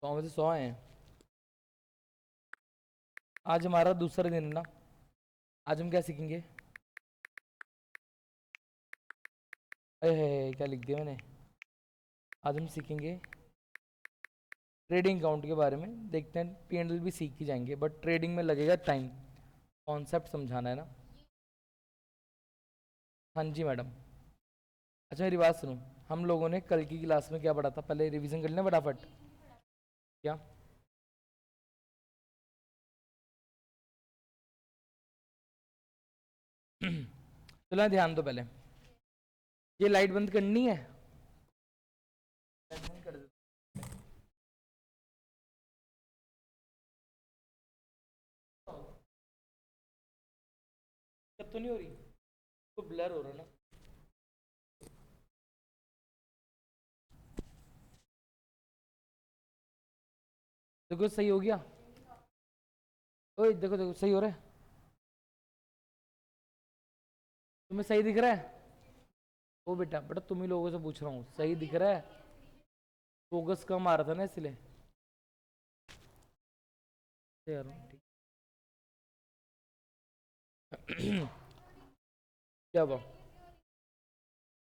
100 में से 100 आए हैं। आज हमारा दूसरा दिन है ना। आज हम क्या सीखेंगे? क्या लिख दिया मैंने? आज हम सीखेंगे ट्रेडिंग अकाउंट के बारे में। देखते हैं, P&L भी सीख ही जाएंगे, बट ट्रेडिंग में लगेगा टाइम। कॉन्सेप्ट समझाना है ना। हाँ जी मैडम। अच्छा मेरी बात सुनो, हम लोगों ने कल की क्लास में क्या पढ़ा था? पहले रिवीजन कर लें फटाफट। क्या? चलो ध्यान दो पहले। ये लाइट बंद करनी है। लाइट बंद कर दो। दिक्कत तो नहीं हो रही? तो ब्लर हो रहा है ना। देखो सही हो गया। ओए देखो देखो सही हो रहा है। तुम्हें सही दिख रहा है? ओ बेटा बेटा तुम ही लोगों से पूछ रहा हूँ, सही दिख रहा है? फोकस कम आ रहा था ना इसलिए। यार ठीक। क्या हुआ?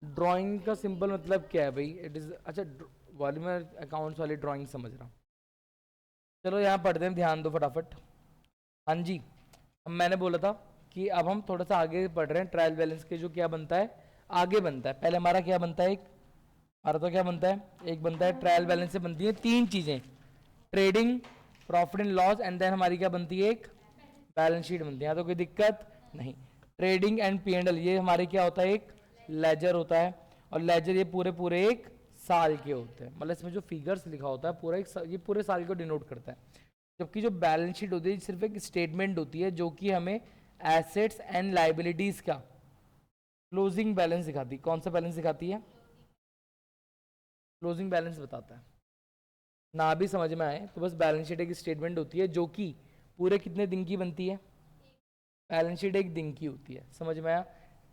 ड्राइंग का सिंपल मतलब क्या है भाई? इट इज अच्छा वाली मैं अकाउंट्स वाली ड्राइंग समझ रहा हूँ। चलो यहाँ पढ़ते हैं, ध्यान दो फटाफट। हाँ जी। अब मैंने बोला था कि अब हम थोड़ा सा आगे पढ़ रहे हैं। ट्रायल बैलेंस के जो क्या बनता है, आगे बनता है। पहले हमारा क्या बनता है? एक हमारा तो क्या बनता है, एक बनता है ट्रायल बैलेंस से बनती है तीन चीजें। Trading, profit and loss, and then हमारी क्या बनती है? एक बैलेंस शीट बनती है। यहाँ तो कोई दिक्कत नहीं। ट्रेडिंग एंड P&L ये हमारे क्या होता है? एक लेजर होता है। और लेजर ये पूरे पूरे एक साल के होते हैं, मतलब इसमें जो फिगर्स लिखा होता है पूरा एक ये पूरे साल को डिनोट करता है। जबकि जो बैलेंस शीट होती है सिर्फ एक स्टेटमेंट होती है जो कि हमें एसेट्स एंड लाइबिलिटीज का क्लोजिंग बैलेंस दिखाती है। कौन सा बैलेंस दिखाती है? क्लोजिंग बैलेंस बताता है। ना भी समझ में आए तो बस बैलेंस शीट एक स्टेटमेंट होती है जो कि पूरे कितने दिन की बनती है? बैलेंस शीट एक दिन की होती है। समझ में आया?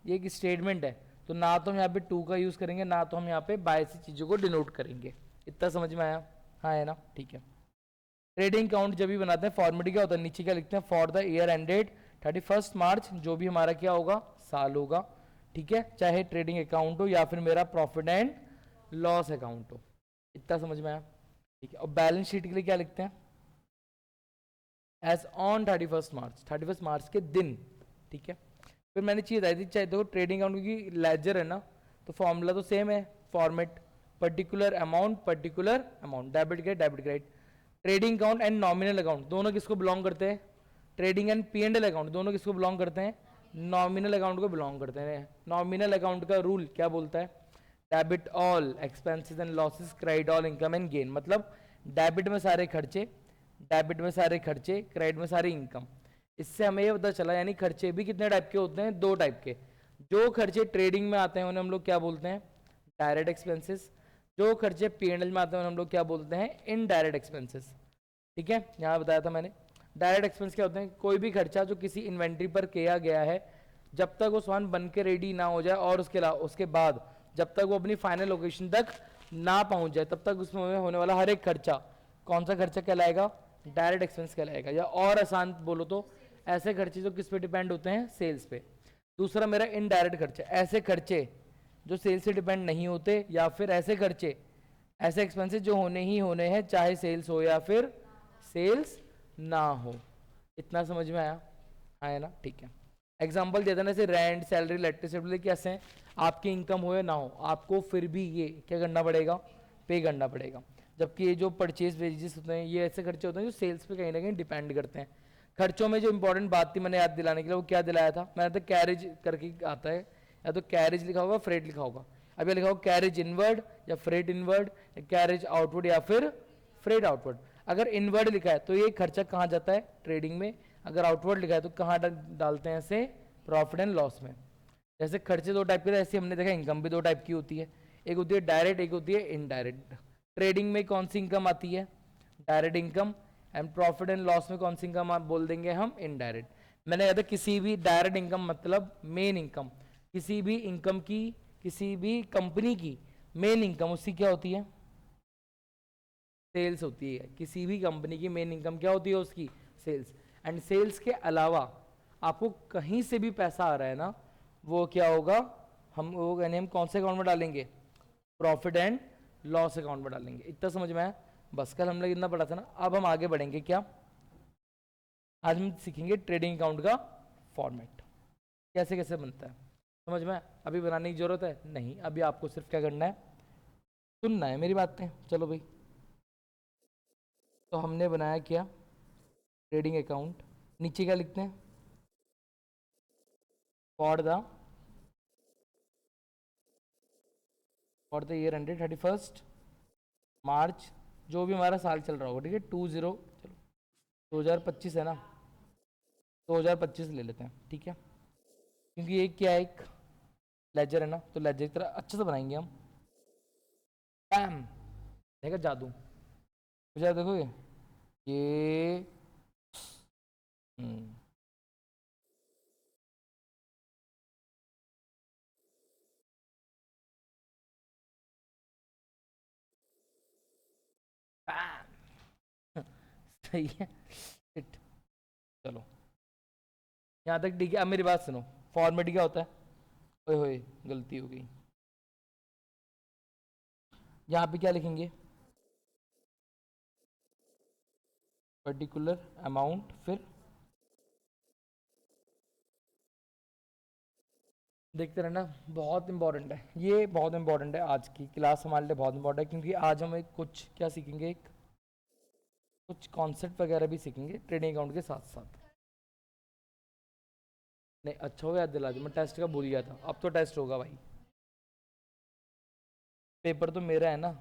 ये एक स्टेटमेंट है, तो ना तो हम यहाँ पे टू का यूज़ करेंगे, ना तो हम यहाँ पे बाय से चीज़ों को डिनोट करेंगे। इतना समझ में आया? हाँ है ना, ठीक है। ट्रेडिंग अकाउंट जब भी बनाते हैं फॉर्मेट क्या होता है? नीचे क्या लिखते हैं? फॉर द ईयर एंडेड 31 मार्च, जो भी हमारा क्या होगा? साल होगा। ठीक है, चाहे ट्रेडिंग अकाउंट हो या फिर मेरा प्रॉफिट एंड लॉस अकाउंट हो। इतना समझ में आया? ठीक है। और बैलेंस शीट के लिए क्या लिखते हैं? एज ऑन 31 मार्च, 31 मार्च के दिन। ठीक है। फिर मैंने चीज़ बताई थी, चाहे देखो ट्रेडिंग अकाउंट की लेजर है ना, तो फॉर्मूला तो सेम है। Format particular amount, debit credit debit credit. Trading account and nominal account दोनों किसको बिलोंग करते हैं? ट्रेडिंग एंड P&L अकाउंट दोनों किसको बिलोंग करते हैं? नॉमिनल अकाउंट को बिलोंग करते हैं। नॉमिनल अकाउंट का रूल क्या बोलता है? Debit all expenses and losses, credit all income and gain. मतलब डेबिट में सारे खर्चे, डेबिट में सारे खर्चे, क्रेडिट में सारी इनकम। इससे हमें ये पता चला, यानी खर्चे भी कितने टाइप के होते हैं? दो टाइप के। जो खर्चे ट्रेडिंग में आते हैं उन्हें हम लोग क्या बोलते हैं? Direct expenses. जो खर्चे P&L में आते हैं उन्हें हम लोग क्या बोलते हैं? Indirect expenses. ठीक है, यहाँ बताया था मैंने। डायरेक्ट एक्सपेंस क्या होते हैं? कोई भी खर्चा जो किसी इन्वेंट्री पर किया गया है, जब तक वो सामान बन के रेडी ना हो जाए और उसके बाद जब तक वो अपनी फाइनल लोकेशन तक ना पहुंच जाए, तब तक उसमें होने वाला हर एक खर्चा कौन सा खर्चा कहलाएगा? डायरेक्ट एक्सपेंस कहलाएगा। या और आसान बोलो तो ऐसे खर्चे जो किस पे डिपेंड होते हैं? सेल्स पे। दूसरा मेरा इनडायरेक्ट खर्चे, ऐसे खर्चे जो सेल्स से डिपेंड नहीं होते, या फिर ऐसे खर्चे, ऐसे एक्सपेंसेस जो होने ही होने हैं चाहे सेल्स हो या फिर सेल्स ना हो। इतना समझ में आया? आया ना, ठीक है। एग्जाम्पल देता ना, जैसे रेंट, सैलरी, इलेक्ट्रिसिटी कैसे हैं? आपकी इनकम हो या ना हो, आपको फिर भी ये क्या करना पड़ेगा? पे करना पड़ेगा। जबकि ये जो परचेज वेजेस होते हैं ये ऐसे खर्चे होते हैं जो सेल्स पे कहीं ना कहीं डिपेंड करते हैं। खर्चों में जो इंपॉर्टेंट बात थी मैंने याद दिलाने के लिए, वो क्या दिलाया था मैंने? तो कैरेज करके आता है, या तो कैरेज लिखा होगा, फ्रेट लिखा होगा। अब ये लिखा होगा कैरेज इनवर्ड या फ्रेट इनवर्ड, या कैरेज आउटवर्ड या फिर फ्रेट आउटवर्ड। अगर इनवर्ड लिखा है तो ये खर्चा कहाँ जाता है? ट्रेडिंग में। अगर आउटवर्ड लिखा है तो कहाँ डालते हैं इसे? प्रॉफिट एंड लॉस में। जैसे खर्चे दो टाइप के थे, ऐसे हमने देखा इनकम भी दो टाइप की होती है। एक होती है डायरेक्ट, एक होती है इनडायरेक्ट। ट्रेडिंग में कौन सी इनकम आती है? Direct income. And profit and loss में कौन सी इनकम आप बोल देंगे हम? इनडायरेक्ट। मैंने कहा था किसी भी डायरेक्ट इनकम मतलब मेन इनकम, किसी भी इनकम की, किसी भी कंपनी की मेन इनकम उसकी क्या होती है? सेल्स होती है। किसी भी कंपनी की मेन इनकम क्या होती है उसकी? सेल्स। एंड सेल्स के अलावा आपको कहीं से भी पैसा आ रहा है ना, वो क्या होगा, हम वो यानी हम कौन से अकाउंट में डालेंगे? प्रॉफिट एंड लॉस अकाउंट में डालेंगे। इतना समझ में आया? बस कल हम लोग इतना पढ़ा था ना। अब हम आगे बढ़ेंगे। क्या? आज हम सीखेंगे ट्रेडिंग अकाउंट का फॉर्मेट, कैसे कैसे बनता है। समझ में? अभी बनाने की जरूरत है नहीं, अभी आपको सिर्फ क्या करना है, सुनना है मेरी बातें। चलो भाई, तो हमने बनाया क्या? Trading account. नीचे क्या लिखते हैं? फॉर द ईयर एंडेड 31 मार्च, जो भी हमारा साल चल रहा होगा, ठीक है, 2025 है ना, 2025 ले लेते हैं, ठीक है, क्योंकि ये क्या है, एक लेजर है ना, तो लेजर की तरह अच्छे से बनाएंगे हम। पैम, देखा जादू? मुझे देखोगे ये हम्म, पैम। सही है। Shit. चलो यहाँ तक ठीक है। अब मेरी बात सुनो, फॉर्मेट क्या होता है? ओए होए, गलती हो गई। यहाँ पे क्या लिखेंगे? पर्टिकुलर अमाउंट, फिर देखते रहना। बहुत इंपॉर्टेंट है ये, बहुत इंपॉर्टेंट है। आज की क्लास हमारे लिए बहुत इंपॉर्टेंट है, क्योंकि आज हम एक कुछ क्या सीखेंगे, एक कुछ कॉन्सेप्ट वगैरह भी सीखेंगे ट्रेडिंग अकाउंट के साथ साथ। नहीं, अच्छा हो याद दिला दी, मैं टेस्ट का भूल गया था। अब तो टेस्ट होगा भाई, पेपर तो मेरा है ना।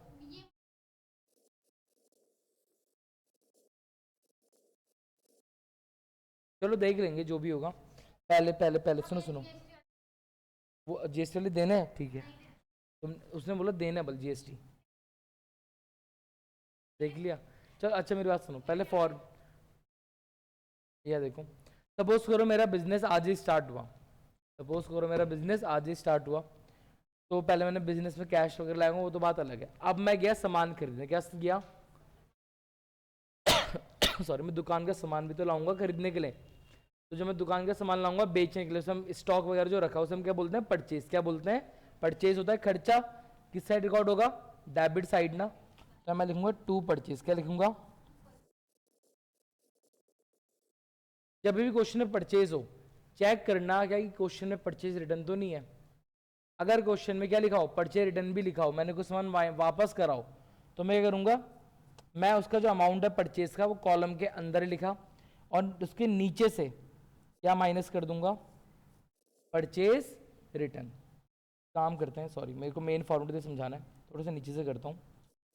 चलो देख लेंगे जो भी होगा। पहले पहले पहले सुनो सुनो, वो जीएसटी वाले देने हैं, ठीक है। तुम, उसने बोला देना है, बल जीएसटी देख लिया। चल अच्छा मेरी बात सुनो पहले। फॉर यह देखो, सपोज करो मेरा बिजनेस आज ही स्टार्ट हुआ, सपोज करो मेरा बिजनेस आज ही स्टार्ट हुआ, तो पहले मैंने बिजनेस में कैश वगैरह लाऊंगा, वो तो बात अलग है। अब मैं गया सामान खरीदने, क्या गया? सॉरी, मैं दुकान का सामान भी तो लाऊंगा खरीदने के लिए। तो जो मैं दुकान का सामान लाऊंगा बेचने के लिए, हम स्टॉक वगैरह जो रखा है उसे हम क्या बोलते हैं? परचेज। क्या बोलते हैं? परचेज होता है खर्चा। किस साइड रिकॉर्ड होगा? डेबिट साइड ना। तो मैं लिखूंगा टू परचेज। क्या लिखूंगा? जब भी क्वेश्चन में परचेज हो, चेक करना क्या कि क्वेश्चन में परचेज रिटर्न तो नहीं है। अगर क्वेश्चन में क्या लिखा हो? परचेज रिटर्न भी लिखा हो, मैंने कुछ सामान वापस कराओ, तो मैं क्या करूंगा? मैं उसका जो अमाउंट है परचेज का, वो कॉलम के अंदर ही लिखा, और उसके नीचे से क्या माइनस कर दूंगा? Purchase return. काम करते हैं, सॉरी मेरे को मेन फॉर्मूले से समझाना है, थोड़ा सा नीचे से करता हूँ।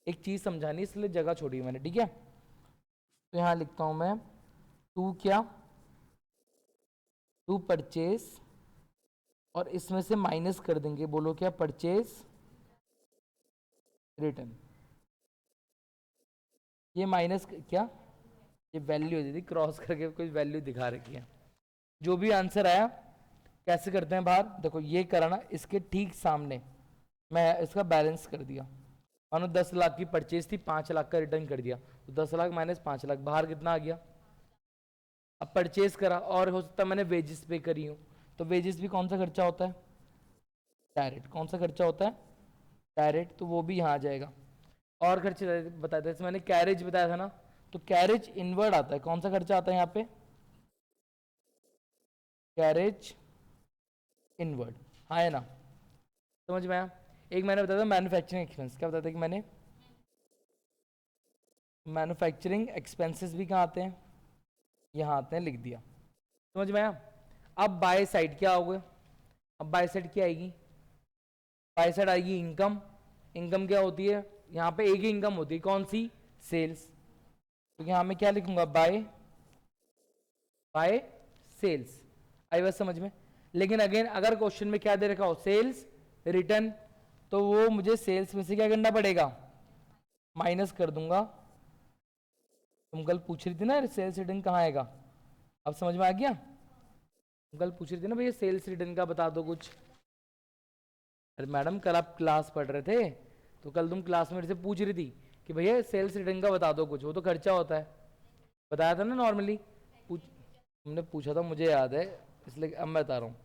एक चीज़ समझानी इसलिए जगह छोड़ी मैंने, ठीक है। तो यहाँ लिखता हूँ मैं टू क्या? टू परचेज, और इसमें से माइनस कर देंगे, बोलो क्या? Purchase return. ये माइनस क्या? ये वैल्यू दीदी क्रॉस करके कोई वैल्यू दिखा रखी है। जो भी आंसर आया कैसे करते हैं बाहर, देखो ये करा ना, इसके ठीक सामने मैं इसका बैलेंस कर दिया। मानो 10 लाख की परचेज थी, 5 लाख का रिटर्न कर दिया, तो 10 लाख माइनस 5 लाख, बाहर कितना आ गया? अब परचेज करा, और हो सकता है मैंने वेजेस पे करी हूँ, तो वेजेस भी कौन सा खर्चा होता है? डायरेक्ट। कौन सा खर्चा होता है? डायरेक्ट, तो वो भी यहाँ आ जाएगा। और खर्चे बताया था, जैसे मैंने कैरेज बताया था ना, तो कैरेज इनवर्ड आता है। कौन सा खर्चा आता है यहाँ पे? Carriage inward. हाँ है ना? समझ में आया? एक मैंने बताया था मैन्युफैक्चरिंग एक्सपेंस, क्या बताया था कि मैंने? मैन्युफैक्चरिंग एक्सपेंसेस भी कहाँ आते हैं? यहाँ आते हैं, लिख दिया। समझ में आया? अब बाय साइड क्या होगा? अब बाय साइड क्या आएगी? बाय साइड आएगी इनकम। इनकम क्या होती है? यहाँ पे एक ही इनकम होती है, कौन सी? सेल्स। तो यहाँ मैं क्या लिखूंगा? Bye bye sales. आई बात समझ में? लेकिन अगेन अगर क्वेश्चन में क्या दे रखा हो? सेल्स रिटर्न, तो वो मुझे सेल्स में से क्या करना पड़ेगा? माइनस कर दूंगा। तुम कल पूछ रही थी ना सेल्स रिटर्न कहाँ आएगा, अब समझ में आ गया? तुम कल पूछ रही थी ना भैया सेल्स रिटर्न का बता दो कुछ। अरे मैडम कल आप क्लास पढ़ रहे थे, तो कल तुम क्लास में मेरे से पूछ रही थी कि भैया सेल्स रिटर्न का बता दो कुछ, वो तो खर्चा होता है, बताया था ना नॉर्मली, तुमने पूछा था मुझे याद है, इसलिए अब मैं बता रहा हूँ।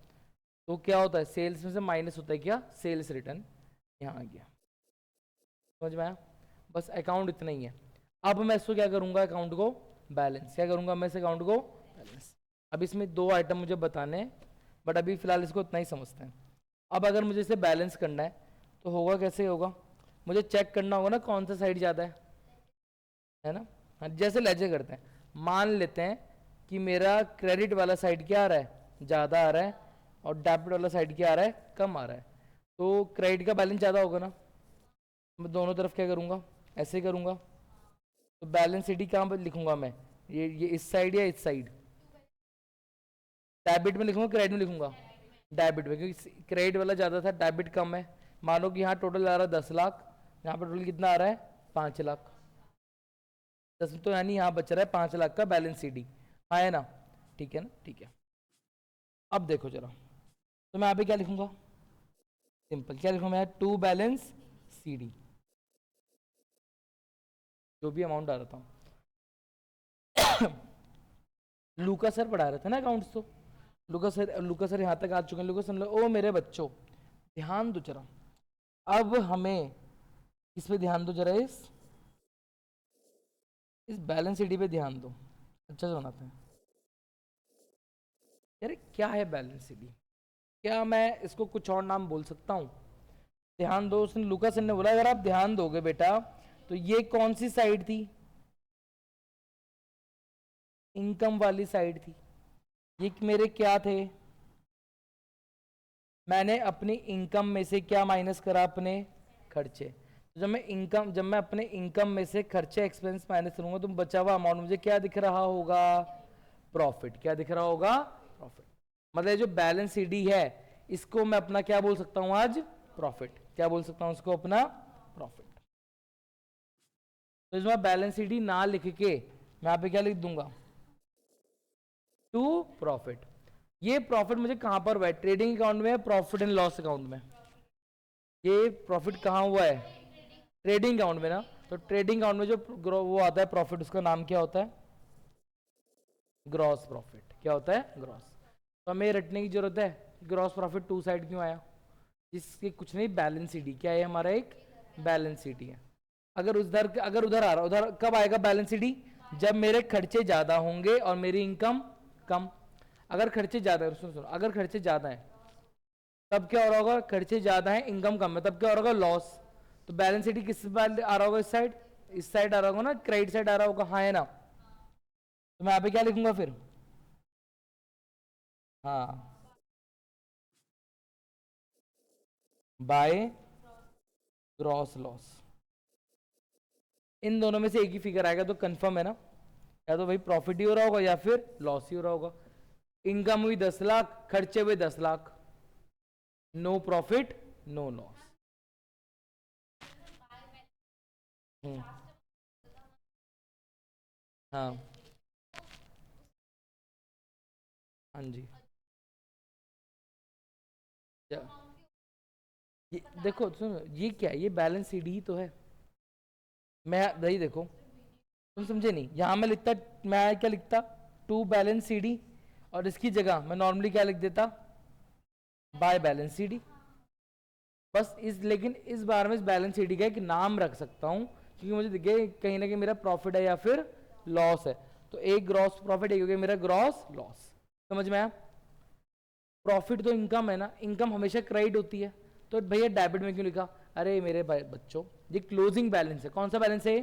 तो क्या होता है, सेल्स में से माइनस होता है क्या, सेल्स रिटर्न, यहाँ आ गया, समझ में आया। बस अकाउंट इतना ही है। अब मैं इसको क्या करूंगा, अकाउंट को बैलेंस, क्या करूंगा मैं इस अकाउंट को बैलेंस। अब इसमें दो आइटम मुझे बताने हैं, बट अभी फिलहाल इसको इतना ही समझते हैं। अब अगर मुझे इसे बैलेंस करना है तो होगा कैसे होगा, मुझे चेक करना होगा ना कौन सा साइड ज़्यादा है ना। हाँ, जैसे लेजे करते हैं, मान लेते हैं कि मेरा क्रेडिट वाला साइड क्या आ रहा है, ज़्यादा आ रहा है, और डेबिट वाला साइड क्या आ रहा है, कम आ रहा है। तो क्रेडिट का बैलेंस ज़्यादा होगा ना, मैं दोनों तरफ क्या करूँगा, ऐसे करूँगा। तो बैलेंस शीट कहाँ पर लिखूंगा मैं, ये इस साइड या इस साइड, डेबिट में लिखूंगा क्रेडिट में लिखूंगा, डेबिट में, क्योंकि क्रेडिट वाला ज़्यादा था, डेबिट कम है। मानो कि यहाँ टोटल आ रहा है 10 लाख, यहाँ पर टोटल कितना आ रहा है 5 लाख, 10 तो यानी यहाँ बच रहा है 5 लाख का बैलेंस शीट, हाँ है ना, ठीक है ना, ठीक है। अब देखो जरा, तो मैं यहाँ पे क्या लिखूंगा, सिंपल क्या लिखूंगा मैं, टू बैलेंस सीडी, जो भी अमाउंट आ रहा था। लूका सर पढ़ा रहे थे ना अकाउंट्स, तो लूका सर यहाँ तक आ चुके हैं। लूका सर, ओ मेरे बच्चों ध्यान दो जरा, अब हमें इस पे ध्यान दो जरा, इस बैलेंस शीट पे ध्यान दो, अच्छा से बनाते हैं। यार क्या है बैलेंस शीट, क्या मैं इसको कुछ और नाम बोल सकता हूँ, ध्यान दो। उसने लूका सर ने बोला अगर आप ध्यान दोगे बेटा, तो ये कौन सी साइड थी, इनकम वाली साइड थी। ये मेरे क्या थे, मैंने अपनी इनकम में से क्या माइनस करा, अपने खर्चे। तो जब मैं अपने इनकम में से खर्चे एक्सपेंस माइनस करूंगा तो बचा हुआ अमाउंट मुझे क्या दिख रहा होगा, प्रॉफिट। क्या दिख रहा होगा, प्रॉफिट। मतलब जो बैलेंस शीट है इसको मैं अपना क्या बोल सकता हूं आज, प्रॉफिट। क्या बोल सकता हूं इसको, अपना प्रॉफिट। तो इसमें बैलेंस शीट ना लिख के मैं यहाँ पे क्या लिख दूंगा, टू प्रॉफिट। ये प्रॉफिट मुझे कहां पर हुआ है, ट्रेडिंग अकाउंट में, प्रॉफिट एंड लॉस अकाउंट में। ये प्रॉफिट कहां हुआ है, ट्रेडिंग अकाउंट में ना। तो ट्रेडिंग अकाउंट में जो वो आता है प्रॉफिट, उसका नाम क्या होता है, ग्रॉस प्रॉफिट। क्या होता है, ग्रॉस। तो हमें रटने की जरूरत है, ग्रॉस प्रॉफिट टू साइड क्यों आया, इसके कुछ नहीं, बैलेंस शीट क्या है हमारा, एक बैलेंस शीट है। अगर उधर आ रहा, उधर कब आएगा बैलेंस शीट, जब मेरे खर्चे ज्यादा होंगे और मेरी इनकम कम। अगर खर्चे ज्यादा है, सुनो अगर खर्चे ज्यादा है तब क्या हो रहा होगा, खर्चे ज्यादा है इनकम कम है, तब क्या हो रहा होगा, लॉस। तो बैलेंस शीट किस बार आ रहा होगा, इस साइड आ रहा होगा ना, क्रेडिट साइड आ रहा होगा, हाँ है ना। तो मैं यहाँ पे क्या लिखूंगा फिर, हाँ, बाय ग्रॉस लॉस। इन दोनों में से एक ही फिगर आएगा तो कंफर्म है ना, या तो भाई प्रॉफिट ही हो रहा होगा या फिर लॉस ही हो रहा होगा। इनकम हुई 10 लाख, खर्चे हुए 10 lakh, no profit no loss. हाँ हाँ जी, ये देखो सुनो, ये क्या है, ये बैलेंस शीट ही तो है। मैं वही देखो, तुम समझे नहीं, यहां मैं लिखता, मैं क्या लिखता, टू बैलेंस सीडी, और इसकी जगह मैं नॉर्मली क्या लिख देता, बाय बैलेंस सीडी। बस लेकिन इस बार में इस बैलेंस सीडी का एक नाम रख सकता हूं, क्योंकि मुझे दिखे कहीं ना कहीं मेरा प्रॉफिट है या फिर लॉस है। तो एक ग्रॉस प्रॉफिट, एक हो गया मेरा ग्रॉस लॉस। समझ में आया। प्रॉफिट तो इनकम है ना, इनकम हमेशा क्रेडिट होती है, तो भैया डेबिट में क्यों लिखा, अरे मेरे बच्चों ये क्लोजिंग बैलेंस है। कौन सा बैलेंस है,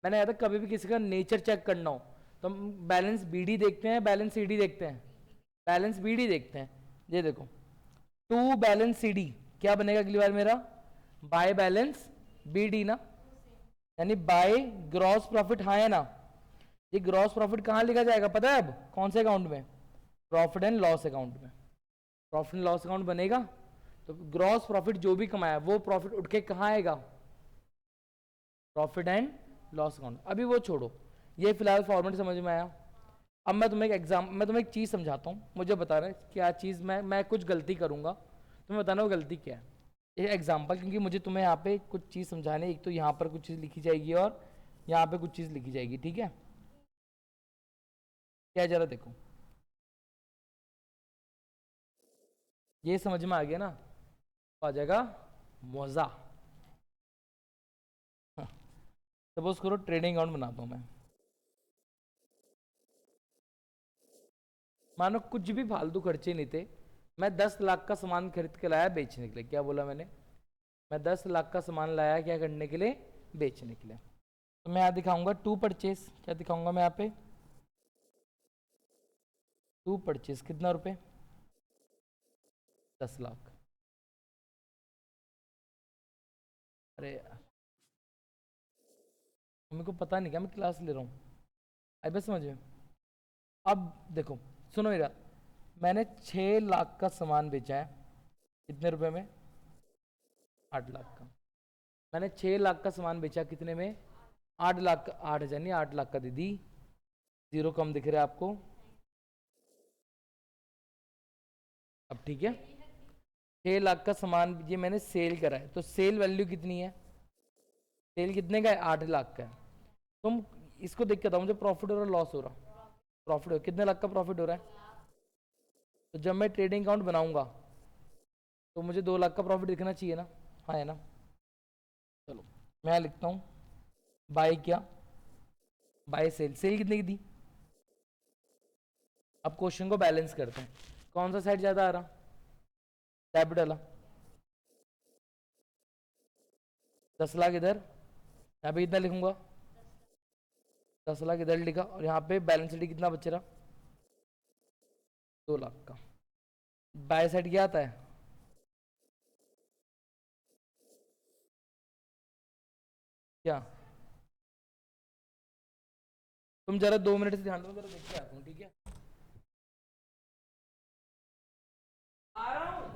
मैंने याद है कभी भी किसी का नेचर चेक करना हो तो हम बैलेंस बीडी देखते हैं, बैलेंस सीडी देखते हैं, बैलेंस बीडी देखते हैं। ये देखो, टू बैलेंस सीडी क्या बनेगा अगली बार मेरा, बाय बैलेंस बीडी ना, यानी बाय ग्रॉस प्रॉफिट, हाँ है ना। ये ग्रॉस प्रॉफिट कहाँ लिखा जाएगा पता है, अब कौन से अकाउंट में, प्रॉफिट एंड लॉस अकाउंट में। प्रॉफिट एंड लॉस अकाउंट बनेगा तो ग्रॉस प्रॉफिट जो भी कमाया वो प्रॉफिट उठ के कहाँ आएगा, प्रॉफिट एंड लॉस अकाउंट। अभी वो छोड़ो, ये फिलहाल फॉर्मेट समझ में आया। अब मैं तुम्हें एक चीज़ समझाता हूँ, मुझे बताना है क्या चीज़, मैं कुछ गलती करूँगा, तुम्हें बताना वो गलती क्या है। ये एग्जाम्पल, क्योंकि मुझे तुम्हें यहाँ पे कुछ चीज़ समझाने, एक तो यहाँ पर कुछ चीज़ लिखी जाएगी और यहाँ पे कुछ चीज़ लिखी जाएगी, ठीक है? क्या जरा देखो, ये समझ में आ गया ना? तो आ जाएगा मौजा। सपोज करो ट्रेडिंग अकाउंट बनाता हूँ मैं, मानो कुछ भी फालतू खर्चे नहीं थे, मैं 10 लाख का सामान खरीद के लाया बेचने के लिए। क्या बोला मैंने? मैं 10 लाख का सामान लाया क्या करने के लिए? बेचने के लिए। तो मैं यहाँ दिखाऊंगा टू परचेस। क्या दिखाऊंगा मैं यहाँ पे? टू परचेस कितना रुपए? 10 लाख। अरे मेरे को पता नहीं क्या, मैं क्लास ले रहा हूँ। आई बस समझ में? अब देखो, सुनो मेरा, मैंने 6 लाख का सामान बेचा है। कितने रुपए में? 8 लाख का। मैंने 6 लाख का सामान बेचा कितने में? 8 लाख का। 8 हजार नहीं, 8 लाख का दीदी। जीरो कम दिख रहा है आपको? अब ठीक है। 6 लाख का सामान ये मैंने सेल करा है, तो सेल वैल्यू कितनी है? सेल कितने का है? 8 लाख का है। तुम इसको देख के बताओ मुझे, प्रॉफिट हो रहा लॉस हो रहा? प्रॉफिट हो। कितने लाख का प्रॉफिट हो रहा है? तो जब मैं ट्रेडिंग अकाउंट बनाऊंगा तो मुझे 2 लाख का प्रॉफिट दिखना चाहिए ना? हाँ है ना? चलो मैं लिखता हूँ बाय। क्या? Bye cell. सेल कितने की दी? अब क्वेश्चन को बैलेंस करते हैं, कौन सा साइड ज़्यादा आ रहा? डेबिट वाला। 10 लाख इधर, यहाँ पे कितना लिखूंगा? 10 लाख इधर लिखा, और यहाँ पे बैलेंस शीट कितना बच रहा? 2 लाख का। बाय साइड क्या आता है? क्या? तुम जरा 2 मिनट से ध्यान दो, जरा देख के आता हूँ, ठीक है? आ रहा हूँ।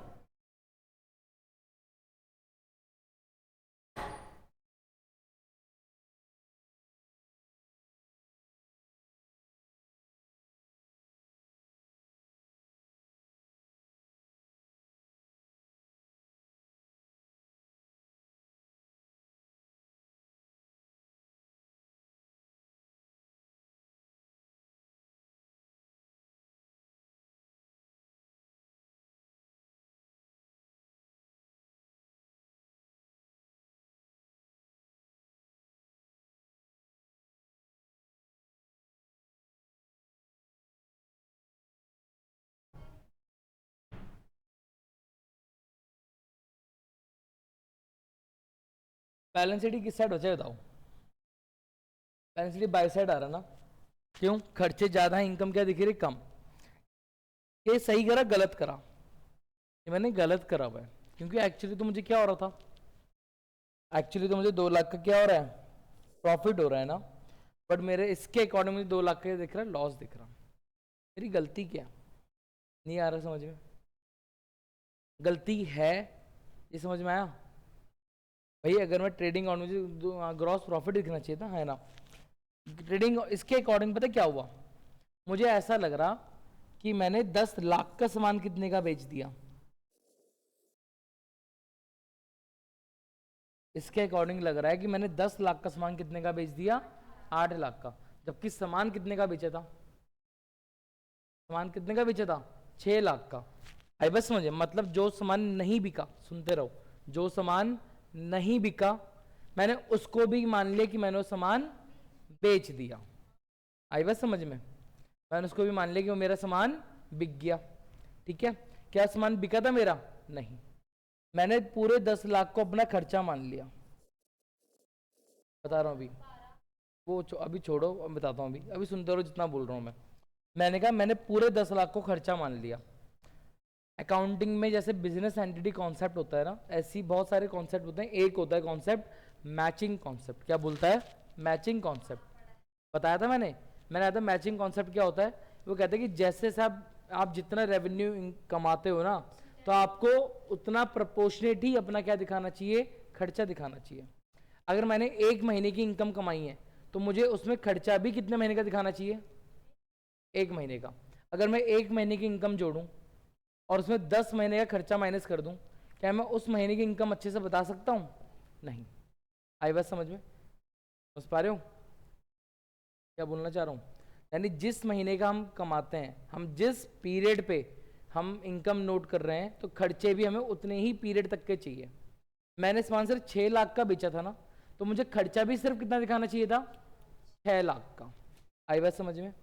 बैलेंस शीट किस साइड हो जाए बताओ? बैलेंस शीट बाय साइड आ रहा ना? क्यों? खर्चे ज्यादा है, इनकम क्या दिख रही? कम। ये सही करा गलत करा? ये मैंने गलत करा हुआ है, क्योंकि एक्चुअली तो मुझे क्या हो रहा था? एक्चुअली तो मुझे 2 लाख का क्या हो रहा है? प्रॉफिट हो रहा है ना? बट मेरे इसके अकॉर्डिंग मुझे 2 लाख का दिख रहा है लॉस दिख रहा। मेरी गलती क्या? नहीं आ रहा समझ में? गलती है, ये समझ में आया? भाई अगर मैं ट्रेडिंग और मुझे ग्रॉस प्रॉफिट दिखना चाहिए था, है ना? ट्रेडिंग इसके अकॉर्डिंग पता क्या हुआ? मुझे ऐसा लग रहा कि मैंने 10 लाख का सामान कितने का बेच दिया। इसके अकॉर्डिंग लग रहा है कि मैंने 10 लाख का सामान कितने का बेच दिया? 8 लाख का। जबकि सामान कितने का बेचा था? सामान कितने का बेचा था? 6 लाख का। आई बस समझे? मतलब जो सामान नहीं बिका, सुनते रहो, जो सामान नहीं बिका मैंने उसको भी मान लिया कि मैंने वो सामान बेच दिया। आई बस समझ में? मैंने उसको भी मान लिया कि वो मेरा सामान बिक गया। ठीक है? क्या सामान बिका था मेरा? नहीं। मैंने पूरे 10 लाख को अपना खर्चा मान लिया। बता रहा हूँ अभी, वो अभी छोड़ो, अब बताता हूँ। अभी अभी सुनते रहो जितना बोल रहा हूँ मैं। मैंने कहा मैंने पूरे 10 लाख को खर्चा मान लिया। अकाउंटिंग में जैसे बिजनेस एंटिटी कॉन्सेप्ट होता है ना, ऐसी बहुत सारे कॉन्सेप्ट होते हैं। एक होता है कॉन्सेप्ट मैचिंग कॉन्सेप्ट। क्या बोलता है? Matching concept. बताया था मैंने आता मैचिंग कॉन्सेप्ट क्या होता है? वो कहते हैं कि जैसे साहब आप जितना रेवेन्यू कमाते हो ना, तो आपको उतना प्रपोर्शनेट ही अपना क्या दिखाना चाहिए? खर्चा दिखाना चाहिए। अगर मैंने 1 महीने की इनकम कमाई है तो मुझे उसमें खर्चा भी कितने महीने का दिखाना चाहिए? 1 महीने का। अगर मैं 1 महीने की इनकम जोड़ूं और उसमें 10 महीने का खर्चा माइनस कर दूं, क्या मैं उस महीने की इनकम अच्छे से बता सकता हूँ? नहीं। आई बात समझ में? समझ पा रहे हो क्या बोलना चाह रहा हूँ? यानी जिस महीने का हम कमाते हैं, हम जिस पीरियड पे हम इनकम नोट कर रहे हैं, तो खर्चे भी हमें उतने ही पीरियड तक के चाहिए। मैंने सामान सिर्फ 6 लाख का बेचा था ना, तो मुझे खर्चा भी सिर्फ कितना दिखाना चाहिए था? 6 लाख का। आई बात समझ में?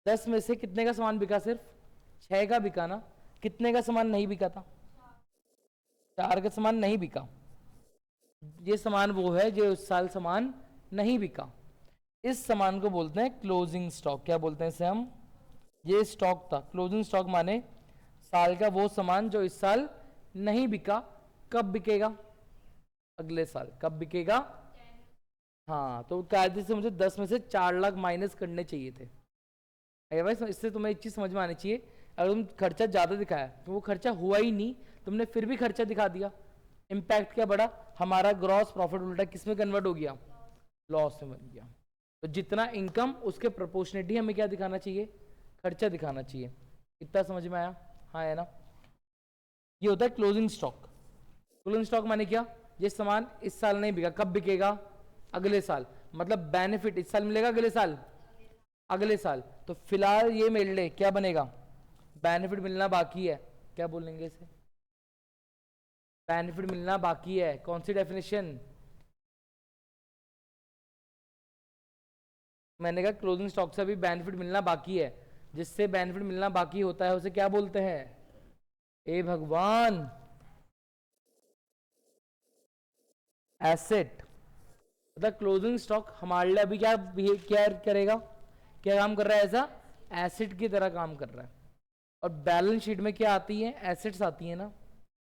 10 में से कितने का सामान बिका? सिर्फ 6 का बिका ना। कितने का सामान नहीं बिका था? 4 का सामान नहीं बिका। ये सामान वो है जो उस साल सामान नहीं बिका। इस सामान को बोलते हैं क्लोजिंग स्टॉक। क्या बोलते हैं इसे हम? ये स्टॉक था। क्लोजिंग स्टॉक माने साल का वो सामान जो इस साल नहीं बिका, कब बिकेगा? अगले साल। कब बिकेगा? हाँ, तो कायदे से मुझे 10 में से 4 लाख माइनस करने चाहिए थे। भाई इससे तुम्हें एक चीज समझ में आनी चाहिए, अगर तुम खर्चा ज्यादा दिखाया तो वो खर्चा हुआ ही नहीं, तुमने फिर भी खर्चा दिखा दिया, इम्पैक्ट क्या बढ़ा? हमारा ग्रॉस प्रॉफिट उल्टा किस में कन्वर्ट हो गया? लॉस में बन गया। तो जितना इनकम उसके प्रोपोर्शनेटली हमें क्या दिखाना चाहिए? खर्चा दिखाना चाहिए। इतना समझ में आया? हाँ है ना? ये होता है क्लोजिंग स्टॉक। क्लोजिंग स्टॉक माने क्या? ये सामान इस साल नहीं बिका, कब बिकेगा? अगले साल। मतलब बेनिफिट इस साल मिलेगा, अगले साल? अगले साल। तो फिलहाल ये मिल ले, क्या बनेगा? बेनिफिट मिलना बाकी है। क्या बोलेंगे इसे? बेनिफिट मिलना बाकी है। कौन सी डेफिनेशन? मैंने कहा क्लोजिंग स्टॉक से भी बेनिफिट मिलना बाकी है। जिससे बेनिफिट मिलना बाकी होता है उसे क्या बोलते हैं? ए भगवान, एसेट। मतलब क्लोजिंग स्टॉक हमारे लिए अभी क्या क्या करेगा? क्या काम कर रहा है? ऐसा एसेट की तरह काम कर रहा है। और बैलेंस शीट में क्या आती है? एसेट्स आती है ना।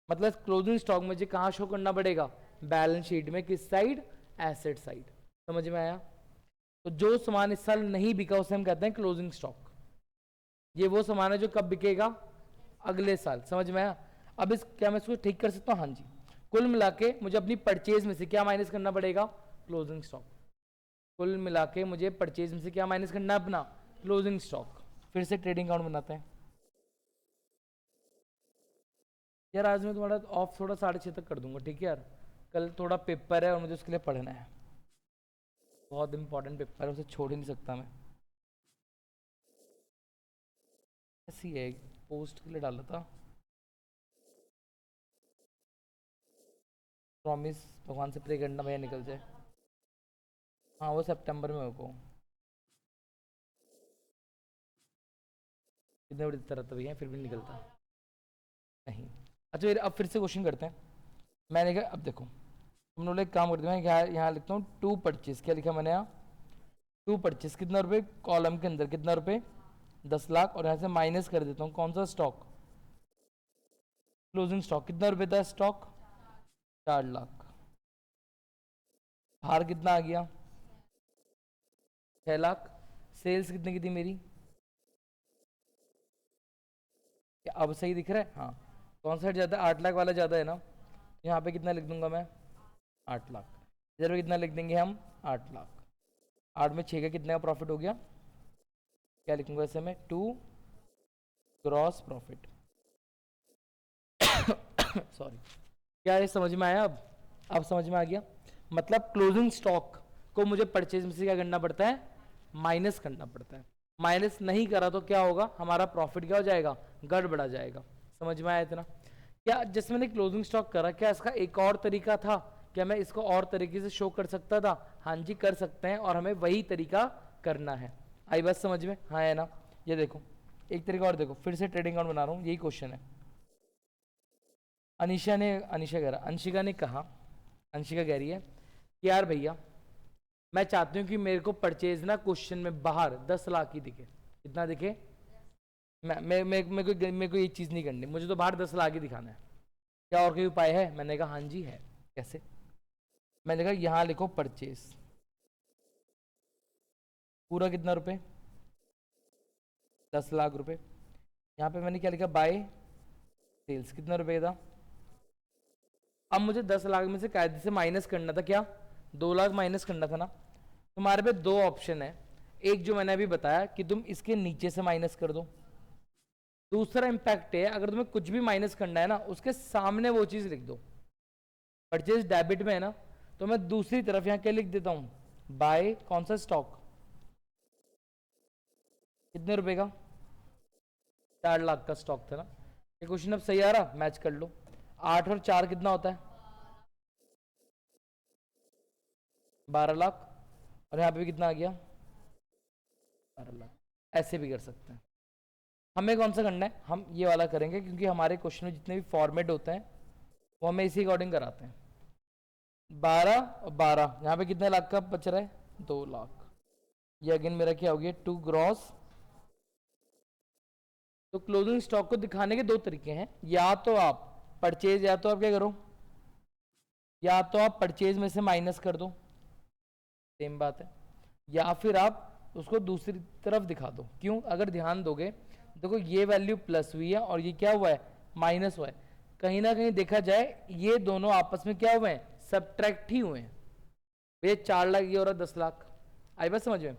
मतलब क्लोजिंग स्टॉक मुझे कहाँ शो करना पड़ेगा? बैलेंस शीट में। किस साइड? Asset side. समझ में आया? तो जो सामान इस साल नहीं बिका उसे हम कहते हैं क्लोजिंग स्टॉक। ये वो सामान है जो कब बिकेगा? अगले साल। समझ में आया? अब इस क्या मैं इसको ठीक कर सकता हूँ? हाँ जी। कुल मिला के मुझे अपनी परचेज में से क्या माइनस करना पड़ेगा? Closing stock. कुल मिला के मुझे परचेज में से क्या माइनस करना है? अपना क्लोजिंग स्टॉक। फिर से ट्रेडिंग अकाउंट बनाते हैं। यार आज मैं तुम्हारा ऑफ थोड़ा 6:30 तक कर दूंगा, ठीक है यार? कल थोड़ा पेपर है और मुझे उसके लिए पढ़ना है। बहुत इंपॉर्टेंट पेपर है, उसे छोड़ ही नहीं सकता मैं। ऐसी है, पोस्ट के लिए डाला था। प्रॉमिस, भगवान से प्रे करना भैया निकल जाए। हाँ वो सितंबर में होगा। कितने बड़ी तरह तो भैया फिर भी नहीं निकलता। नहीं। अच्छा अब फिर से क्वेश्चन करते हैं। मैंने कहा अब देखो, तुम लोग एक काम करते हैं, यहाँ लिखता हूँ टू परचेज। क्या लिखा मैंने यहाँ? To purchase. कितना रुपए? कॉलम के अंदर कितना रुपए? 10 लाख। और यहाँ से माइनस कर देता हूँ कौन सा? स्टॉक। क्लोजिंग स्टॉक कितना रुपए था? स्टॉक 4 लाख। बाहर कितना आ गया? 6 लाख। सेल्स कितने की थी मेरी? क्या अब सही दिख रहा है? हाँ। कौन सा ज़्यादा? 8 लाख वाला ज़्यादा है ना। यहाँ पे कितना लिख दूंगा मैं? 8 लाख। इधर पे कितना लिख देंगे हम? 8 लाख। 8 में 6 का कितने का प्रॉफिट हो गया? क्या लिखूंगा इसे मैं? 2 ग्रॉस प्रॉफिट। सॉरी। क्या ये समझ में आया? अब समझ में आ गया। मतलब क्लोजिंग स्टॉक को मुझे परचेज में से क्या करना पड़ता है? माइनस करना पड़ता है। माइनस नहीं करा तो क्या होगा? हमारा प्रॉफिट क्या हो जाएगा? गड़बड़ा जाएगा। समझ में आया इतना? क्या जिसमें मैंने क्लोजिंग स्टॉक करा, क्या इसका एक और तरीका था? क्या मैं इसको और तरीके से शो कर सकता था? हाँ जी कर सकते हैं, और हमें वही तरीका करना है। आई बात समझ में? हाँ है ना? ये देखो एक तरीका और देखो, फिर से ट्रेडिंग अकाउंट बना रहा हूँ, यही क्वेश्चन है। अंशिका ने कहा, अंशिका कह रही है कि यार भैया मैं चाहती हूँ कि मेरे को परचेज ना क्वेश्चन में बाहर 10 लाख ही दिखे। कितना दिखे? मेरे को ये चीज़ नहीं करनी, मुझे तो बाहर 10 लाख ही दिखाना है। क्या और कोई उपाय है? मैंने कहा हाँ जी है। कैसे? मैंने कहा यहाँ लिखो परचेज। पूरा कितना रुपए? 10 लाख रुपए। यहाँ पे मैंने क्या लिखा? बाय सेल्स कितना रुपए था? अब मुझे 10 लाख में से कायदे से माइनस करना था क्या? 2 लाख माइनस करना था ना। तुम्हारे पे दो ऑप्शन है। एक जो मैंने अभी बताया कि तुम इसके नीचे से माइनस कर दो, दूसरा इम्पैक्ट है, अगर तुम्हें कुछ भी माइनस करना है ना, उसके सामने वो चीज लिख दो। परचेज डेबिट में है ना, तो मैं दूसरी तरफ यहां क्या लिख देता हूं, बाय कौन सा स्टॉक, कितने रुपए का, 4 लाख का स्टॉक था ना। ये क्वेश्चन अब सही आ रहा, मैच कर लो। 8 और 4 कितना होता है, 12 लाख। और यहाँ पे भी कितना आ गया, 12 लाख। ऐसे भी कर सकते हैं। हमें कौन सा करना है, हम ये वाला करेंगे, क्योंकि हमारे क्वेश्चन में जितने भी फॉर्मेट होते हैं वो हमें इसी अकॉर्डिंग कराते हैं। 12 और 12, यहाँ पे कितने लाख का बच रहा है, 2 लाख। ये अगेन मेरा क्या हो गया, 2 ग्रॉस। तो क्लोजिंग स्टॉक को दिखाने के दो तरीके हैं, या तो आप परचेज, या तो आप क्या करो, या तो आप परचेज में से माइनस कर दो, सेम बात है, या फिर आप उसको दूसरी तरफ दिखा दो। क्यों, अगर ध्यान दोगे, देखो ये वैल्यू प्लस हुई है और ये क्या हुआ है, माइनस हुआ है। कहीं ना कहीं देखा जाए ये दोनों आपस में क्या हुए हैं, सब्ट्रैक्ट ही हुए हैं। ये 4 लाख ये और 10 लाख, आई बात समझ में।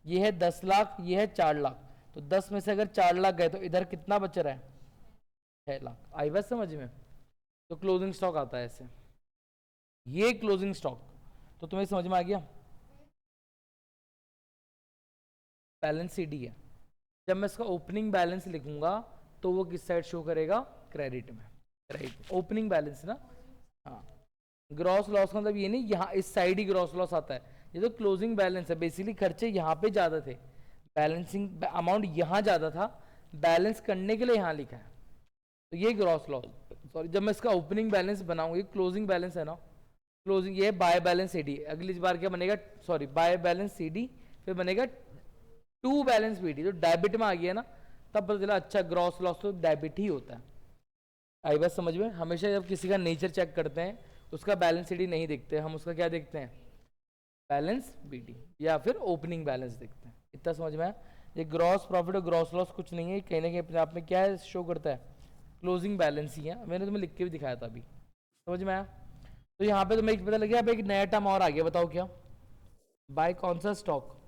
ये है 10 लाख, ये है 4 लाख, तो 10 में से अगर 4 लाख गए तो इधर कितना बच रहा है, 6 लाख। आई बात समझ में। तो क्लोजिंग स्टॉक आता है ऐसे, ये क्लोजिंग स्टॉक। तो तुम्हें समझ में आ गया। बैलेंस सीडी है, जब मैं इसका ओपनिंग बैलेंस लिखूंगा तो वो किस साइड शो करेगा, क्रेडिट में, राइट, ओपनिंग बैलेंस ना। हाँ, ग्रॉस लॉस का मतलब ये नहीं यहाँ इस साइड ही ग्रॉस लॉस आता है, ये तो क्लोजिंग बैलेंस है। बेसिकली खर्चे यहाँ पे ज्यादा थे, बैलेंसिंग अमाउंट यहाँ ज्यादा था, बैलेंस करने के लिए यहाँ लिखा है, तो ये ग्रॉस लॉस। सॉरी, जब मैं इसका ओपनिंग बैलेंस बनाऊंगा, ये क्लोजिंग बैलेंस है ना, क्लोजिंग, ये बाय बैलेंस सीडी। अगली बार क्या बनेगा, सॉरी, बाय बैलेंस सीडी, फिर बनेगा टू बैलेंस बीटी। तो डेबिट में आ गया ना, तब पता चला अच्छा ग्रॉस लॉस तो डेबिट ही होता है। आई बात समझ में। हमेशा जब किसी का नेचर चेक करते हैं, उसका बैलेंस सीडी नहीं देखते, हम उसका क्या देखते हैं, बैलेंस बीटी, या फिर ओपनिंग बैलेंस देखते हैं। इतना समझ में आया। ये ग्रॉस प्रॉफिट और ग्रॉस लॉस कुछ नहीं है, कहीं ना कहीं अपने आप में क्या है, शो करता है, क्लोजिंग बैलेंस ही है। मैंने तुम्हें लिख के भी दिखाया था अभी, समझ में आया। तो यहाँ पे तुम्हें एक पता लग गया, अब एक नया टर्म और आ गया, बताओ क्या, बाय कौन सा स्टॉक,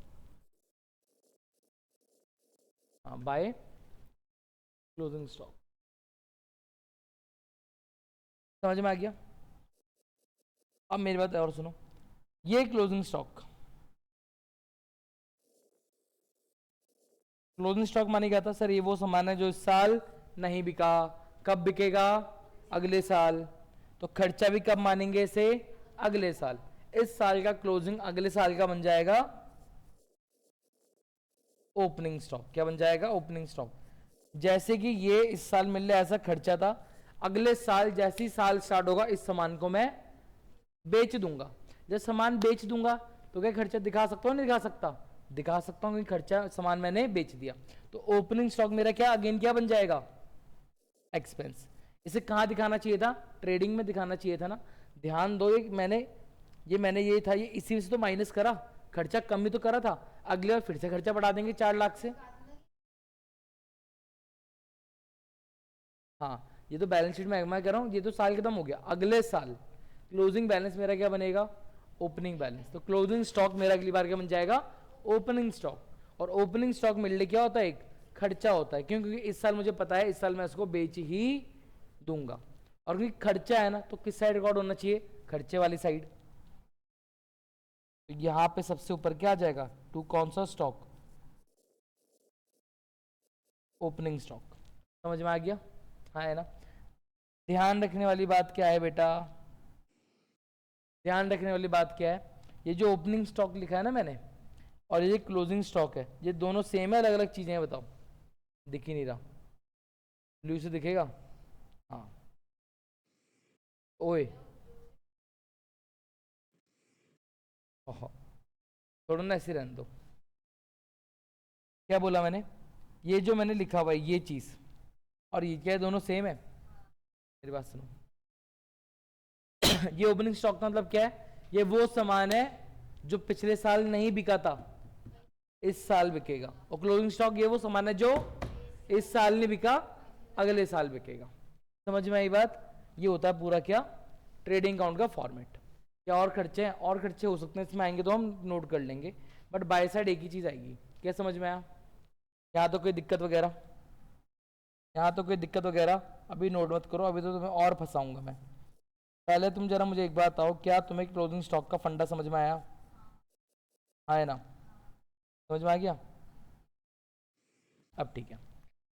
हाँ, बाय क्लोजिंग स्टॉक। समझ में आ गया। अब मेरी बात और सुनो, ये क्लोजिंग स्टॉक, क्लोजिंग स्टॉक माने क्या था सर, ये वो सामान है जो इस साल नहीं बिका, कब बिकेगा, अगले साल। तो खर्चा भी कब मानेंगे इसे, अगले साल। इस साल का क्लोजिंग अगले साल का बन जाएगा ओपनिंग स्टॉक। क्या बन जाएगा, ओपनिंग स्टॉक। जैसे कि ये इस साल मिल रहा ऐसा खर्चा था, अगले साल जैसी साल स्टार्ट होगा इस सामान को मैं बेच दूंगा। जब सामान बेच दूंगा तो क्या खर्चा दिखा सकता हूँ, नहीं दिखा सकता, दिखा सकता हूँ, खर्चा सामान मैंने बेच दिया। तो ओपनिंग स्टॉक मेरा क्या अगेन क्या बन जाएगा, एक्सपेंस। इसे कहाँ दिखाना चाहिए था, ट्रेडिंग में दिखाना चाहिए था ना। ध्यान दो, मैंने ये था, ये इसी से तो माइनस करा, खर्चा कम ही तो करा था, अगले बार फिर से खर्चा बढ़ा देंगे 4 लाख से। हाँ, ये तो बैलेंस शीट में मैं कह रहा हूँ, ये तो साल खत्म हो गया, अगले साल क्लोजिंग बैलेंस मेरा क्या बनेगा, ओपनिंग बैलेंस। तो क्लोजिंग स्टॉक मेरा अगली बार क्या बन जाएगा, ओपनिंग स्टॉक। और ओपनिंग स्टॉक मिलने लिए क्या होता है, एक खर्चा होता है। क्यों, क्योंकि इस साल मुझे पता है इस साल मैं इसको बेच ही दूंगा। और क्योंकि खर्चा है ना, तो किस साइड रिकॉर्ड होना चाहिए, खर्चे वाली साइड। तो यहां पे सबसे ऊपर क्या आ जाएगा, टू कौन सा स्टॉक, ओपनिंग स्टॉक। समझ में आ गया, हाँ है ना। ध्यान रखने वाली बात क्या है बेटा, ध्यान रखने वाली बात क्या है, ये जो ओपनिंग स्टॉक लिखा है ना मैंने, और ये क्लोजिंग स्टॉक है, ये दोनों सेम है, अलग अलग चीजें हैं, बताओ। दिख ही नहीं रहा, ब्लू से दिखेगा, हाँ, ओए, ओहो, थोड़ा ना ऐसे रहने दो। क्या बोला मैंने, ये जो मैंने लिखा हुआ है ये चीज, और ये क्या है, दोनों सेम है। मेरी बात सुनो, ये ओपनिंग स्टॉक का मतलब क्या है, ये वो सामान है जो पिछले साल नहीं बिका था, इस साल बिकेगा। और क्लोजिंग स्टॉक ये वो सामान है जो इस साल नहीं बिका, अगले साल बिकेगा। समझ में आई बात। ये होता है पूरा क्या, ट्रेडिंग अकाउंट का फॉर्मेट। क्या और खर्चे हैं, और खर्चे हो सकते हैं, इसमें आएंगे तो हम नोट कर लेंगे, बट बाय साइड एक ही चीज आएगी। क्या समझ में आया, यहाँ तो कोई दिक्कत वगैरह, यहाँ तो कोई दिक्कत वगैरह अभी नोट मत करो, अभी तो तुम्हें और फंसाऊंगा मैं। पहले तुम जरा मुझे एक बात बताओ, क्या तुम्हें क्लोजिंग स्टॉक का फंडा समझ में आया? आया ना? समझ में आ गया? अब ठीक है।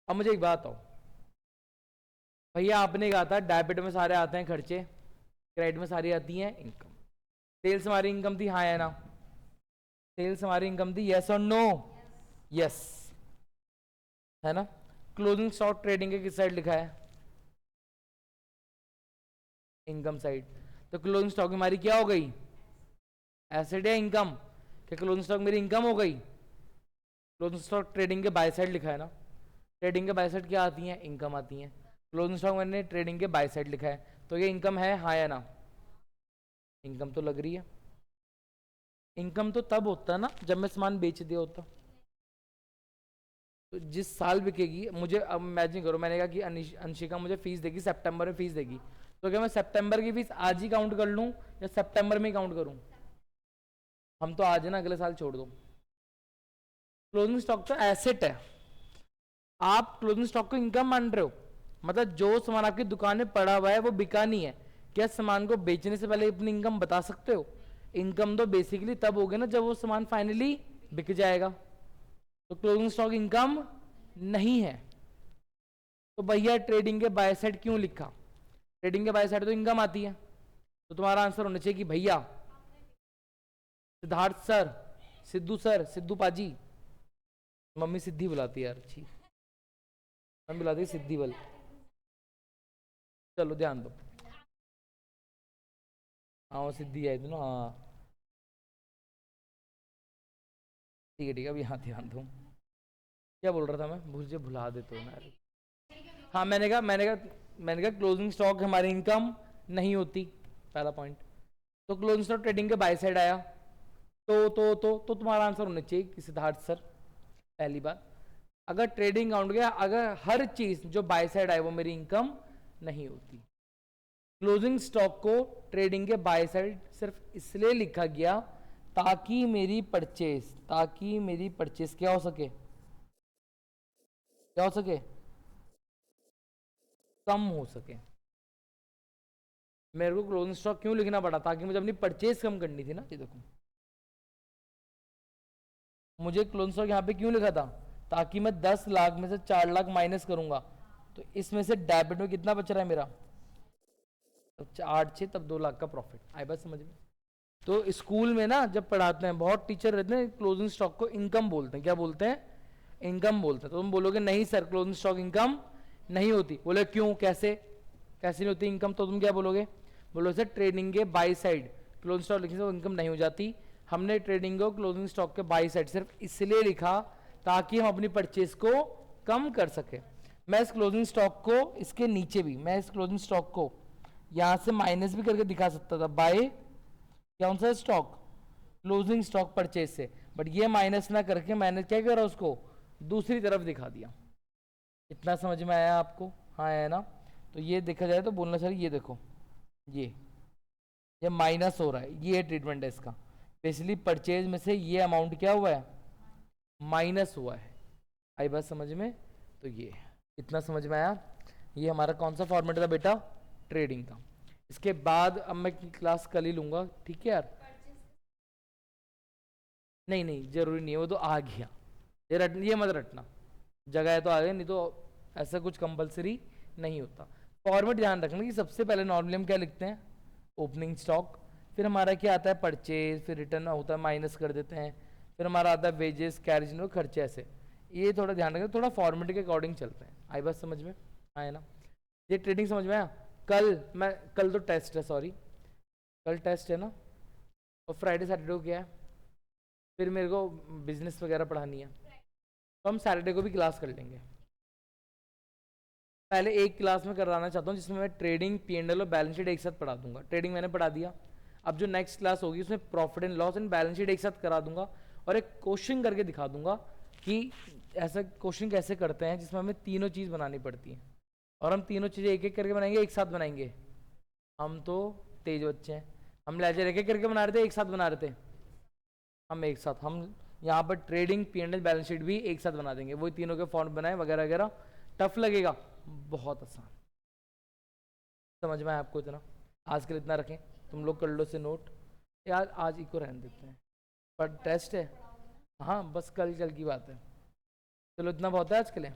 अब मुझे एक बात बताओ भैया, आपने कहा था डेबिट में सारे आते हैं खर्चे, क्रेडिट में सारी आती हैं इनकम। सेल्स हमारी इनकम थी, हाँ या ना? सेल्स हमारी इनकम थी, यस और नो? यस, है ना? क्लोजिंग स्टॉक ट्रेडिंग के किस साइड लिखा है? Income side. तो क्लोजिंग स्टॉक हमारी क्या हो गई? एसेट या इनकम? क्या क्लोजिंग स्टॉक मेरी इनकम हो गई? क्लोजिंग स्टॉक ट्रेडिंग के बाय साइड लिखा है ना? ट्रेडिंग के बाय साइड क्या आती हैं? इनकम आती हैं। क्लोजिंग स्टॉक मैंने ट्रेडिंग के बाय साइड लिखा है, तो ये इनकम है, हाँ या ना? इनकम तो लग रही है। इनकम तो तब होता है ना जब मैं सामान बेच दिया होता। तो जिस साल बिकेगी, मुझे अब इमेजिन करो, मैंने कहा कि अंशिका मुझे फीस देगी, सितंबर में फीस देगी, तो क्या मैं सितंबर की फीस आज ही काउंट कर लूं या सितंबर में ही काउंट करूं? हम तो आज है ना, अगले साल छोड़ दो। क्लोजिंग स्टॉक तो एसेट है, आप क्लोजिंग स्टॉक को इनकम मान रहे हो। मतलब जो सामान आपकी दुकान में पड़ा हुआ है वो बिका नहीं है, क्या सामान को बेचने से पहले अपनी इनकम बता सकते हो? इनकम तो बेसिकली तब होगी ना जब वो सामान फाइनली बिक जाएगा। तो क्लोजिंग स्टॉक इनकम नहीं है। तो भैया ट्रेडिंग के बाय साइड क्यों लिखा? ट्रेडिंग के बाय साइड तो इनकम आती है। तो तुम्हारा आंसर होना चाहिए कि भैया Siddharth sir, Sidhu sir, Sidhu paaji, mummy सिद्धि बुलाती है यार, अच्छी मम्मी बुलाती है सिद्धि बल। चलो ध्यान दो, हाँ वो सिद्धि आई थी ना, हाँ ठीक है, अभी हाँ ध्यान दो। क्या बोल रहा था मैं, मुझे भुला देते हो ना। हाँ मैंने कहा क्लोजिंग स्टॉक हमारी इनकम नहीं होती, पहला पॉइंट। तो क्लोजिंग स्टॉक ट्रेडिंग के बाय साइड आया, तो तुम्हारा आंसर होना चाहिए कि सिद्धार्थ सर, पहली बात, अगर ट्रेडिंग अकाउंट गया, अगर हर चीज जो बाय साइड आए वो मेरी इनकम नहीं होती। क्लोजिंग स्टॉक को ट्रेडिंग के बाय साइड सिर्फ इसलिए लिखा गया ताकि मेरी परचेस क्या हो सके? क्या हो सके? कम हो सके। मेरे को क्लोजिंग स्टॉक क्यों लिखना पड़ा? ताकि मुझे अपनी परचेज कम करनी थी ना। ये देखो, मुझे क्लोजिंग स्टॉक यहाँ पे क्यों लिखा था? ताकि मैं 10 लाख में से 4 लाख माइनस करूंगा, तो इसमें से डेबिट में कितना बच रहा है मेरा? तो 8 6 तब 2 लाख का प्रॉफिट। आई बात समझ में? तो स्कूल में ना जब पढ़ाते हैं, बहुत टीचर रहते हैं क्लोजिंग स्टॉक को इनकम बोलते हैं। क्या बोलते हैं? इनकम बोलते हैं। तो तुम बोलोगे नहीं सर क्लोजिंग स्टॉक इनकम नहीं होती। बोले क्यों, कैसे कैसे नहीं होती इनकम? तो तुम क्या बोलोगे? बोलो सर ट्रेडिंग के बाई साइड क्लोजिंग स्टॉक लिखने से इनकम नहीं हो जाती। हमने ट्रेडिंग को क्लोजिंग स्टॉक के बाई साइड सिर्फ इसलिए लिखा ताकि हम अपनी परचेज को कम कर सके। मैं इस क्लोजिंग स्टॉक को, इसके नीचे भी मैं इस क्लोजिंग स्टॉक को यहां से माइनस भी करके दिखा सकता था, बाय कौन सा स्टॉक? क्लोजिंग स्टॉक परचेज से। बट ये माइनस ना करके मैंने क्या करा, उसको दूसरी तरफ दिखा दिया। इतना समझ में आया आपको? हाँ है ना? तो ये देखा जाए तो बोलना चाहिए, ये देखो ये माइनस हो रहा है, ये ट्रीटमेंट है इसका। बेसिकली परचेज में से ये अमाउंट क्या हुआ है? माइनस हुआ है। आई बात समझ में? तो ये इतना समझ में आया? ये हमारा कौन सा फॉर्मेट था बेटा? ट्रेडिंग का। इसके बाद अब मैं क्लास कल ही लूंगा, ठीक है यार? नहीं नहीं जरूरी नहीं है, वो तो आ गया। ये मत रटना, जगह है तो आ गया, नहीं तो ऐसा कुछ कंपलसरी नहीं होता। फॉर्मेट ध्यान रखना कि सबसे पहले नॉर्मली हम क्या लिखते हैं? ओपनिंग स्टॉक, फिर हमारा क्या आता है? परचेज, फिर रिटर्न होता है माइनस कर देते हैं, फिर हमारा आता है वेजेस, कैरेज, खर्चे। ऐसे ये थोड़ा ध्यान रखें, थोड़ा फॉर्मेट के अकॉर्डिंग चलते हैं। आई बात समझ में आए ना? ये ट्रेडिंग समझ में आया? कल तो टेस्ट है, सॉरी कल टेस्ट है ना, और फ्राइडे सैटरडे को क्या है? फिर मेरे को बिजनेस वगैरह पढ़ानी है, तो हम सैटरडे को भी क्लास कर लेंगे। पहले एक क्लास में कराना चाहता हूँ जिसमें मैं ट्रेडिंग, P&L और बैलेंस शीट एक साथ पढ़ा दूंगा। ट्रेडिंग मैंने पढ़ा दिया, अब जो नेक्स्ट क्लास होगी उसमें profit and loss and balance sheet एक साथ करा दूंगा, और एक क्वेश्चन करके दिखा दूंगा कि ऐसा क्वेश्चन कैसे करते हैं जिसमें हमें तीनों चीज़ बनानी पड़ती हैं, और हम तीनों चीज़ें एक एक करके बनाएंगे, एक साथ बनाएंगे। हम तो तेज बच्चे हैं, हम लेजर एक एक करके बना रहे थे, एक साथ बना रहे थे। हम एक साथ, हम यहाँ पर ट्रेडिंग, P&L, बैलेंस शीट भी एक साथ बना देंगे, वही तीनों के फॉर्म बनाए वगैरह वगैरह, टफ लगेगा, बहुत आसान। समझ में आया आपको इतना? आज के लिए इतना रखें, तुम लोग कर लो से नोट यार, आज इको रहने देते हैं, पर टेस्ट है। हाँ बस कल कल की बात है। चलो इतना बहुत है आज के लिए।